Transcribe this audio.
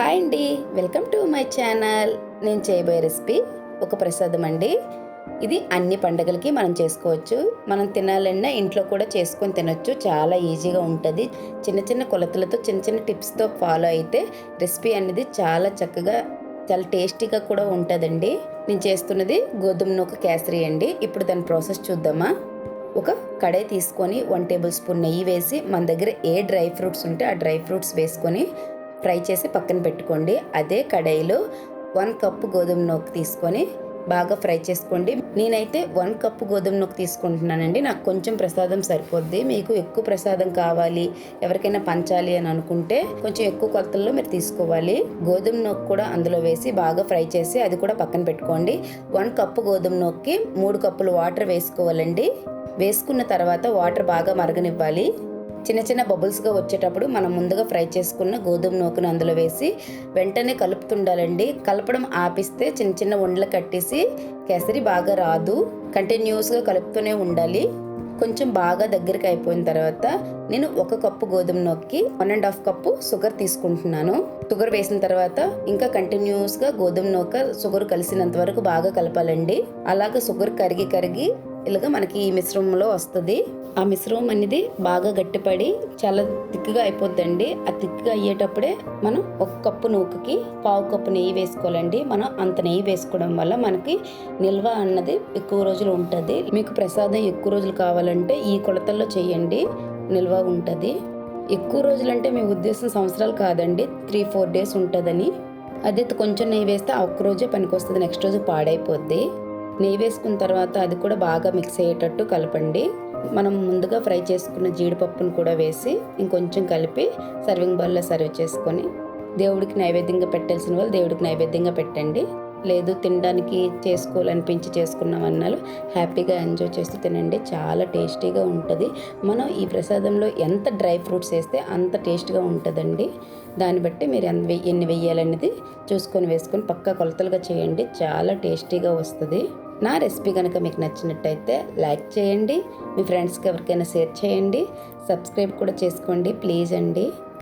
Hi అండి, welcome to my channel. నేను చేయబోయే రెసిపీ ఒక ప్రసాదం అండి. ఇది అన్ని పండుగలకి మనం చేసుకోవచ్చు. మనం తినాలన్నా ఇంట్లో కూడా చేసుకొని తినొచ్చు. చాలా ఈజీగా ఉంటుంది. చిన్న చిన్న కొలతలతో చిన్న చిన్న టిప్స్తో ఫాలో అయితే రెసిపీ అనేది చాలా చక్కగా చాలా టేస్టీగా కూడా ఉంటుందండి. నేను చేస్తున్నది గోధుమ నూక కేసరి అండి. ఇప్పుడు దాని ప్రాసెస్ చూద్దామా. ఒక కడాయి తీసుకొని 1 టేబుల్ స్పూన్ నెయ్యి వేసి మన దగ్గర ఏ డ్రై ఫ్రూట్స్ ఉంటే ఆ డ్రై ఫ్రూట్స్ వేసుకొని ఫ్రై చేసి పక్కన పెట్టుకోండి. అదే కడాయిలో 1 కప్పు గోధుమ నూక తీసుకొని బాగా ఫ్రై చేసుకోండి. నేనైతే 1 కప్పు గోధుమ నూక తీసుకుంటున్నానండి. నాకు కొంచెం ప్రసాదం సరిపోద్ది. మీకు ఎక్కువ ప్రసాదం కావాలి, ఎవరికైనా పంచాలి అని అనుకుంటే కొంచెం ఎక్కువ కొలతల్లో మీరు తీసుకోవాలి. గోధుమ నూక కూడా అందులో వేసి బాగా ఫ్రై చేసి అది కూడా పక్కన పెట్టుకోండి. 1 కప్పు గోధుమ నూకకి 3 కప్పులు వాటర్ వేసుకోవాలండి. వేసుకున్న తర్వాత వాటర్ బాగా మరగనివ్వాలి. చిన్న చిన్న బబుల్స్గా వచ్చేటప్పుడు మనం ముందుగా ఫ్రై చేసుకున్న గోధుమ నూకను అందులో వేసి వెంటనే కలుపుతుండాలండి. కలపడం ఆపిస్తే చిన్న చిన్న ఉండలు కట్టేసి కేసరి బాగా రాదు. కంటిన్యూస్గా కలుపుతూనే ఉండాలి. కొంచెం బాగా దగ్గరికి అయిపోయిన తర్వాత నేను 1 కప్పు గోధుమ నూకకి 1.5 కప్పు షుగర్ తీసుకుంటున్నాను. షుగర్ వేసిన తర్వాత ఇంకా కంటిన్యూస్గా గోధుమ నూక షుగర్ కలిసినంత వరకు బాగా కలపాలండి. అలాగే షుగర్ కరిగి ఇలాగ మనకి ఈ మిశ్రమంలో వస్తుంది. ఆ మిశ్రమం అనేది బాగా గట్టిపడి చాలా థిక్గా అయిపోద్దండి. ఆ థిక్గా అయ్యేటప్పుడే మనం 1 కప్పు నూకకి 1/2 కప్పు నెయ్యి వేసుకోవాలండి. మనం అంత నెయ్యి వేసుకోవడం వల్ల మనకి నిల్వ అన్నది ఎక్కువ రోజులు ఉంటుంది. మీకు ప్రసాదం ఎక్కువ రోజులు కావాలంటే ఈ కొలతల్లో చేయండి, నిల్వ ఉంటుంది. ఎక్కువ రోజులు అంటే మీ ఉద్దేశం సంవత్సరాలు కాదండి, 3-4 డేస్ ఉంటుందని. అదే కొంచెం నెయ్యి వేస్తే ఆ ఒక్కరోజే పనికొస్తుంది, నెక్స్ట్ రోజు పాడైపోద్ది. నెయ్యి వేసుకున్న తర్వాత అది కూడా బాగా మిక్స్ అయ్యేటట్టు కలపండి. మనం ముందుగా ఫ్రై చేసుకున్న జీడిపప్పును కూడా వేసి ఇంకొంచెం కలిపి సర్వింగ్ బౌల్లో సర్వ్ చేసుకొని దేవుడికి నైవేద్యంగా పెట్టాల్సిన వాళ్ళు దేవుడికి నైవేద్యంగా పెట్టండి. లేదు తినడానికి చేసుకోవాలనిపించి చేసుకున్నాం అన్నాళ్ళు హ్యాపీగా ఎంజాయ్ చేస్తూ తినండి. చాలా టేస్టీగా ఉంటుంది. మనం ఈ ప్రసాదంలో ఎంత డ్రై ఫ్రూట్స్ వేస్తే అంత టేస్ట్గా ఉంటుందండి. దాన్ని బట్టి మీరు ఎన్ని వేయాలనేది చూసుకొని వేసుకొని పక్కా కొలతలుగా చేయండి. చాలా టేస్టీగా వస్తుంది. నా రెసిపీ కనుక మీకు నచ్చినట్టయితే లైక్ చేయండి, మీ ఫ్రెండ్స్కి ఎవరికైనా షేర్ చేయండి, సబ్స్క్రైబ్ కూడా చేసుకోండి ప్లీజ్ అండి.